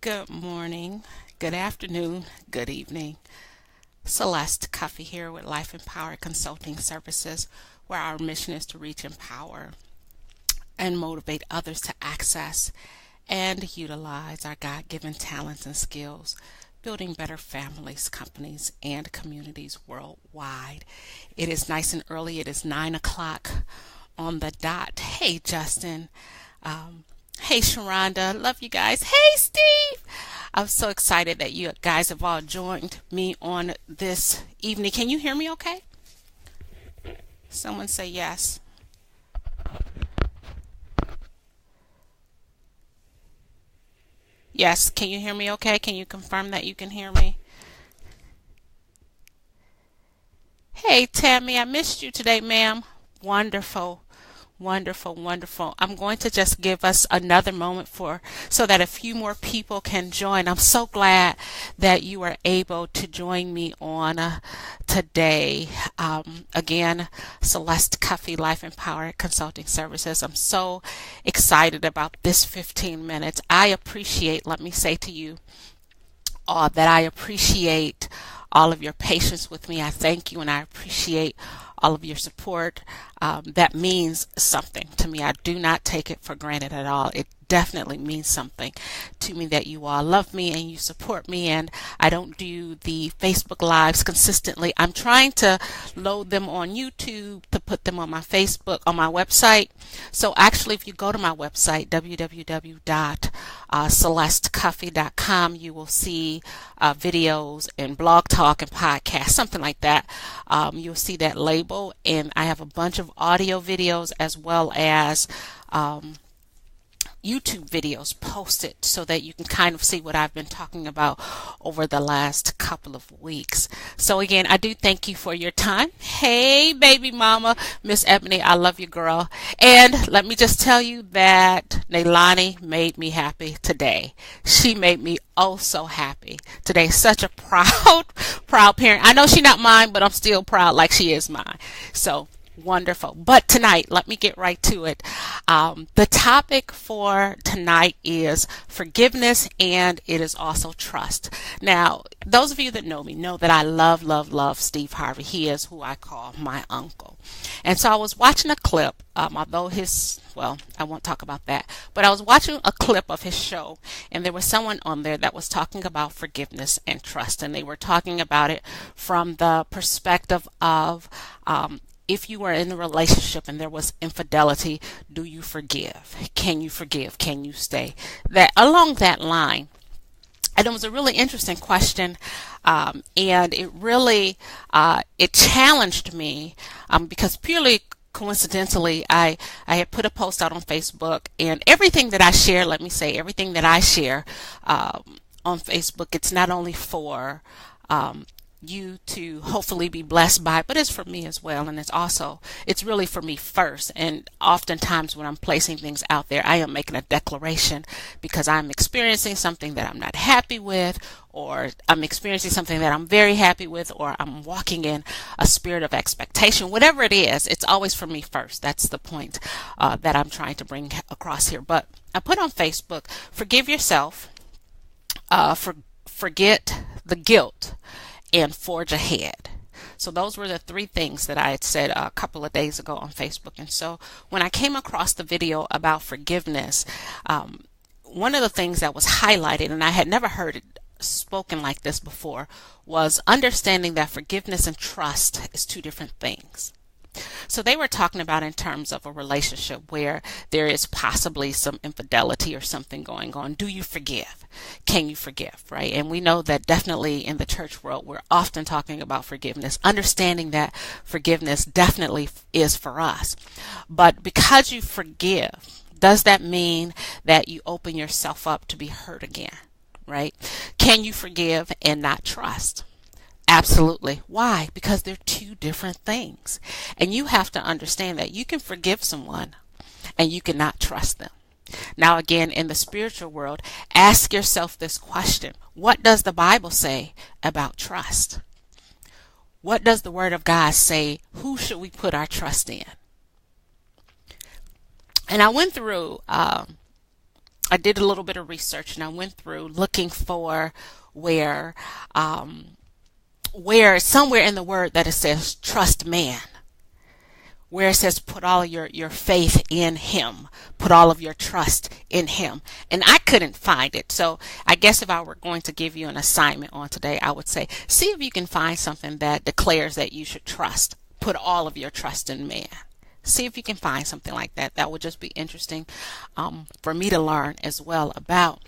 Good morning, good afternoon, good evening. Celeste Cuffy here with Life Empower Consulting Services, where our mission is to reach, empower, and motivate others to access and utilize our God given talents and skills, building better families, companies, and communities worldwide. It is nice and early. It is 9 o'clock on the dot. Hey, Justin. Um, hey, Sharonda. Love you guys. Hey, Steve. I'm so excited that you guys have all joined me on this evening. Can you hear me okay? Someone say yes. Yes, can you hear me okay? Can you confirm that you can hear me? Hey, Tammy, I missed you today, ma'am. Wonderful. Wonderful, wonderful. I'm going to just give us another moment for so that a few more people can join. I'm so glad that you are able to join me on today. Again, Celeste Cuffy, Life Empower Consulting Services. I'm so excited about this 15 minutes. I appreciate, let me say to you, that I appreciate all of your patience with me. I thank you and I appreciate all of your support. That means something to me. I do not take it for granted at all. It definitely means something to me that you all love me and you support me. And I don't do the Facebook Lives consistently. I'm trying to load them on YouTube to put them on my Facebook, on my website. So actually, if you go to my website, www.celestecuffy.com, you will see videos and blog talk and podcasts, something like that. You'll see that label, and I have a bunch of audio videos as well as YouTube videos posted so that you can kind of see what I've been talking about over the last couple of weeks. So again, I do thank you for your time. Hey, baby mama, Miss Ebony, I love you, girl. And let me just tell you that Nailani made me happy today. She made me oh so happy today. Such a proud, proud parent. I know she's not mine, but I'm still proud like she is mine. So wonderful. But tonight, let me get right to it. The topic for tonight is forgiveness, and it is also trust. Now, those of you that know me know that I love, love, love Steve Harvey. He is who I call my uncle. And so I was watching a clip, although well, I won't talk about that, but I was watching a clip of his show, and there was someone on there that was talking about forgiveness and trust, and they were talking about it from the perspective of if you were in a relationship and there was infidelity, do you forgive? Can you forgive? Can you stay? That along that line. And it was a really interesting question, and it really it challenged me because purely coincidentally, I had put a post out on Facebook, and everything that I share, let me say, everything that I share on Facebook, it's not only for you to hopefully be blessed by, but it's for me as well. And it's really for me first. And oftentimes when I'm placing things out there, I am making a declaration because I'm experiencing something that I'm not happy with, or I'm experiencing something that I'm very happy with, or I'm walking in a spirit of expectation. Whatever it is, it's always for me first. That's the point that I'm trying to bring across here. But I put on Facebook, forgive yourself, forget the guilt, and forge ahead. So those were the three things that I had said a couple of days ago on Facebook. And so when I came across the video about forgiveness, one of the things that was highlighted, and I had never heard it spoken like this before, was understanding that forgiveness and trust is two different things. So they were talking about in terms of a relationship where there is possibly some infidelity or something going on. Do you forgive? Can you forgive? Right? And we know that definitely in the church world, we're often talking about forgiveness, understanding that forgiveness definitely is for us. But because you forgive, does that mean that you open yourself up to be hurt again? Right? Can you forgive and not trust? Absolutely. Why? Because they're two different things. And you have to understand that you can forgive someone and you cannot trust them. Now, again, in the spiritual world, ask yourself this question. What does the Bible say about trust? What does the Word of God say? Who should we put our trust in? And I went through I did a little bit of research and I went through looking for where where somewhere in the word that it says trust man, where it says put all of your faith in him, put all of your trust in him. And I couldn't find it. So I guess if I were going to give you an assignment on today, I would say, see if you can find something that declares that you should trust, put all of your trust in man. See if you can find something like that. That would just be interesting for me to learn as well about.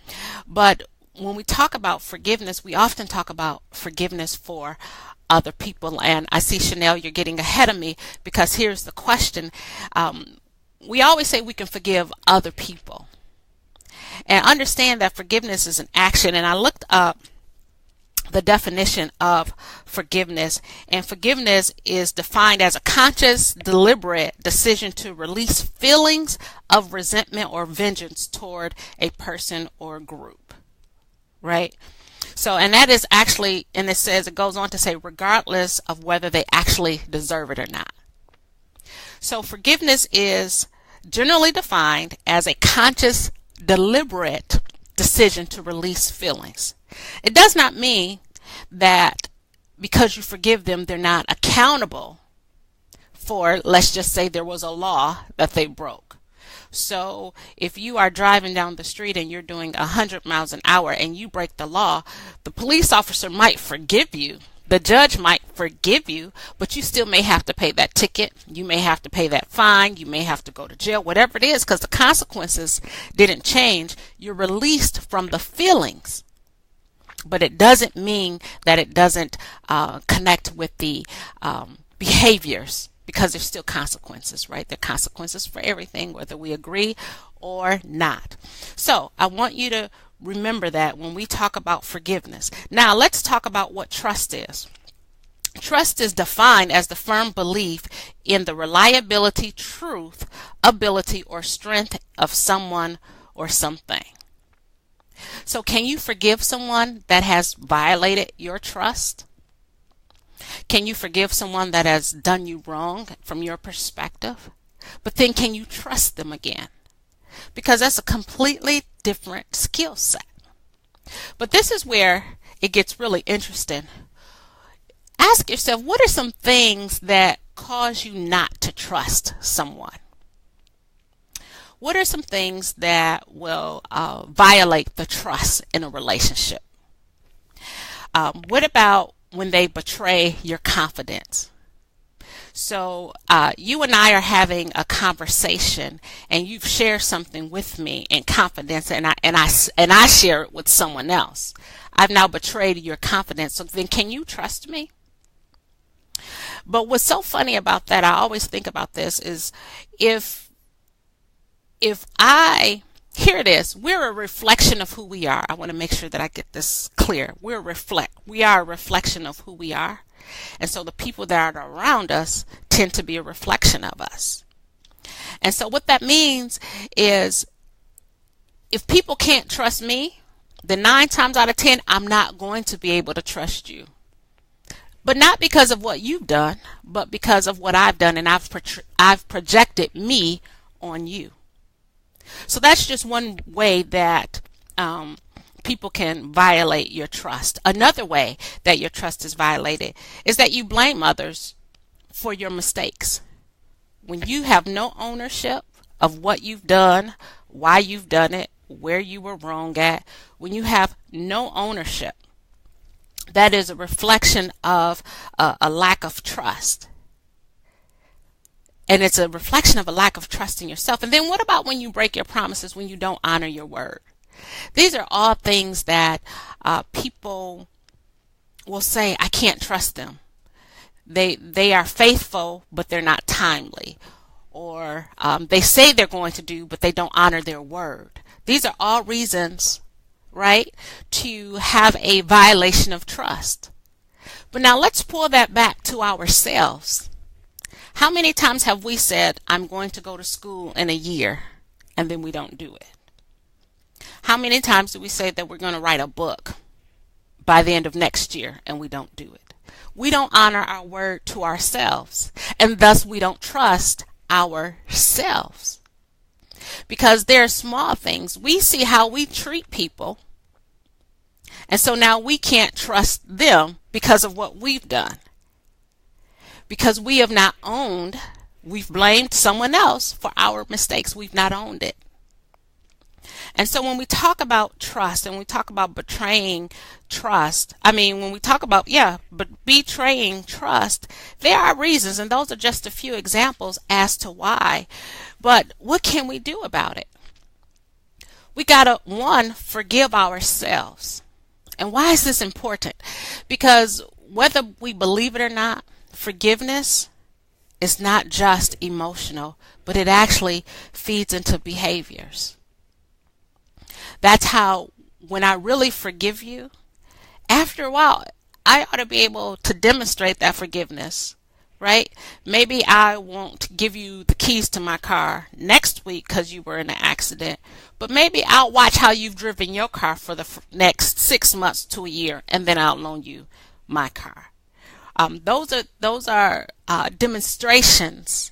But when we talk about forgiveness, we often talk about forgiveness for other people. And I see, Chanel, you're getting ahead of me, because here's the question. We always say we can forgive other people. And understand that forgiveness is an action. And I looked up the definition of forgiveness, and forgiveness is defined as a conscious, deliberate decision to release feelings of resentment or vengeance toward a person or group, right? So, and that is actually, and it says, it goes on to say, regardless of whether they actually deserve it or not. So forgiveness is generally defined as a conscious, deliberate decision to release feelings. It does not mean that because you forgive them, they're not accountable for, let's just say there was a law that they broke. So if you are driving down the street and you're doing 100 miles an hour and you break the law, the police officer might forgive you. The judge might forgive you, but you still may have to pay that ticket. You may have to pay that fine. You may have to go to jail, whatever it is, because the consequences didn't change. You're released from the feelings. But it doesn't mean that it doesn't connect with the behaviors, because there's still consequences, right? There are consequences for everything, whether we agree or not. So I want you to remember that when we talk about forgiveness. Now let's talk about what trust is. Trust is defined as the firm belief in the reliability, truth, ability, or strength of someone or something. So can you forgive someone that has violated your trust? Can you forgive someone that has done you wrong from your perspective? But then can you trust them again? Because that's a completely different skill set. But this is where it gets really interesting. Ask yourself, what are some things that cause you not to trust someone? What are some things that will violate the trust in a relationship? What about when they betray your confidence? So you and I are having a conversation, and you've shared something with me in confidence, and I share it with someone else. I've now betrayed your confidence. So then, can you trust me? But what's so funny about that, I always think about this, is if here it is, we're a reflection of who we are. I want to make sure that I get this clear. We are a reflection of who we are. And so the people that are around us tend to be a reflection of us. And so what that means is, if people can't trust me, then 9 times out of 10, I'm not going to be able to trust you. But not because of what you've done, but because of what I've done, and I've projected me on you. So that's just one way that people can violate your trust. Another way that your trust is violated is that you blame others for your mistakes. When you have no ownership of what you've done, why you've done it, where you were wrong at, when you have no ownership, that is a reflection of a lack of trust. And it's a reflection of a lack of trust in yourself. And then what about when you break your promises, when you don't honor your word? These are all things that people will say, I can't trust them. They are faithful, but they're not timely. Or they say they're going to do, but they don't honor their word. These are all reasons, right, to have a violation of trust. But now let's pull that back to ourselves. How many times have we said, I'm going to go to school in a year, and then we don't do it? How many times do we say that we're going to write a book by the end of next year, and we don't do it? We don't honor our word to ourselves, and thus we don't trust ourselves. because there are small things. We see how we treat people, and so now we can't trust them because of what we've done. Because we have not owned, we've blamed someone else for our mistakes. We've not owned it. And so when we talk about trust and we talk about betraying trust, when we talk about, but betraying trust, there are reasons, and those are just a few examples as to why. But what can we do about it? We gotta, one, forgive ourselves. And why is this important? Because whether we believe it or not, forgiveness is not just emotional, but it actually feeds into behaviors. That's how, when I really forgive you, after a while, I ought to be able to demonstrate that forgiveness, right? Maybe I won't give you the keys to my car next week because you were in an accident, but maybe I'll watch how you've driven your car for the next 6 months to a year, and then I'll loan you my car. Those are demonstrations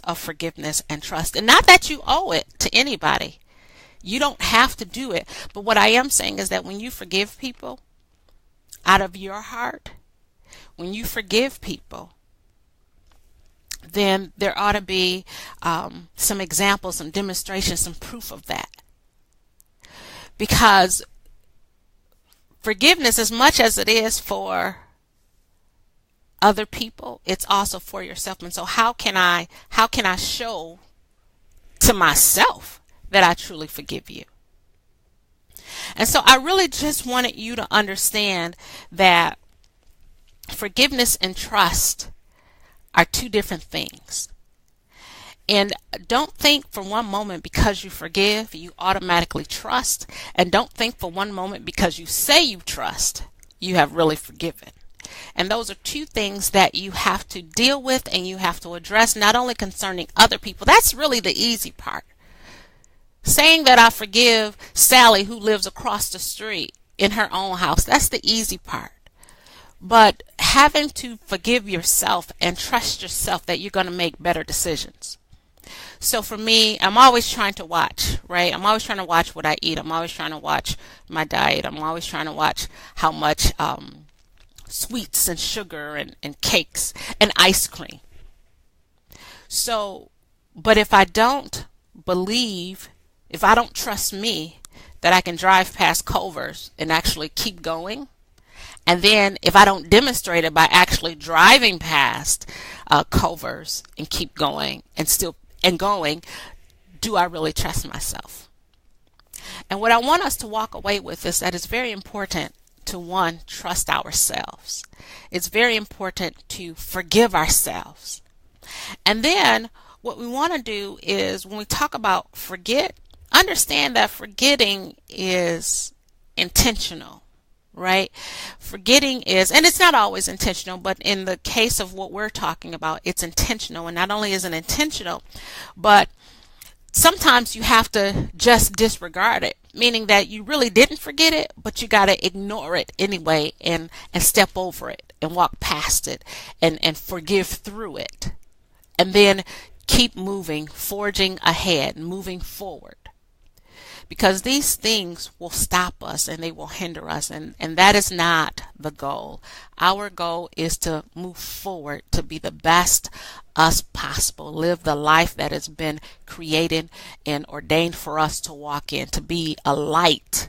of forgiveness and trust. And not that you owe it to anybody. You don't have to do it. But what I am saying is that when you forgive people out of your heart, when you forgive people, then there ought to be some examples, some demonstrations, some proof of that. Because forgiveness, as much as it is for other people, it's also for yourself. And so how can I show to myself that I truly forgive you? And so I really just wanted you to understand that forgiveness and trust are two different things. And don't think for one moment because you forgive, you automatically trust. And don't think for one moment because you say you trust, you have really forgiven. And those are two things that you have to deal with and you have to address, not only concerning other people. That's really the easy part. Saying that I forgive Sally who lives across the street in her own house, that's the easy part. But having to forgive yourself and trust yourself that you're going to make better decisions. So for me, I'm always trying to watch, right? I'm always trying to watch what I eat. I'm always trying to watch my diet. I'm always trying to watch how much sweets and sugar and cakes and ice cream. So, but if I don't believe, if I don't trust me that I can drive past Culver's and actually keep going, and then if I don't demonstrate it by actually driving past Culver's and keep going and going, do I really trust myself? And what I want us to walk away with is that it's very important to, one, trust ourselves. It's very important to forgive ourselves. And then what we want to do is, when we talk about forget, understand that forgetting is intentional, right? Forgetting is, and it's not always intentional, but in the case of what we're talking about, it's intentional. And not only is it intentional, but sometimes you have to just disregard it, meaning that you really didn't forget it, but you got to ignore it anyway and step over it and walk past it and forgive through it. And then keep moving, forging ahead, moving forward. Because these things will stop us and they will hinder us, and that is not the goal. Our goal is to move forward, to be the best us possible, live the life that has been created and ordained for us to walk in, to be a light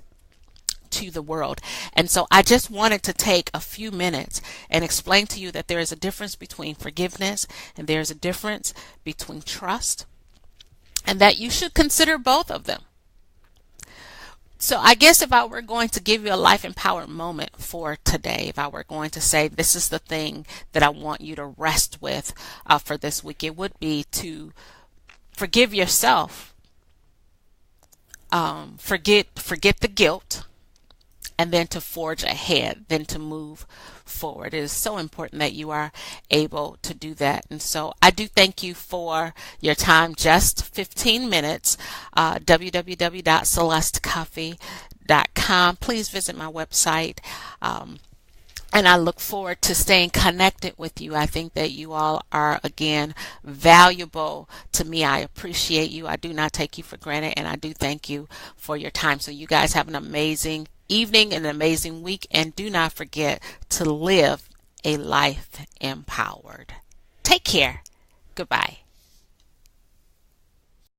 to the world. And so I just wanted to take a few minutes and explain to you that there is a difference between forgiveness and there is a difference between trust, and that you should consider both of them. So I guess if I were going to give you a life empowered moment for today, if I were going to say this is the thing that I want you to rest with for this week, it would be to forgive yourself, forget the guilt, and then to forge ahead, then to move forward. It is so important that you are able to do that. And so I do thank you for your time, just 15 minutes, www.celestecoffee.com. Please visit my website And I look forward to staying connected with you. I think that you all are, again, valuable to me. I appreciate you. I do not take you for granted, and I do thank you for your time. So you guys have an amazing evening and an amazing week, and do not forget to live a life empowered. Take care. Goodbye.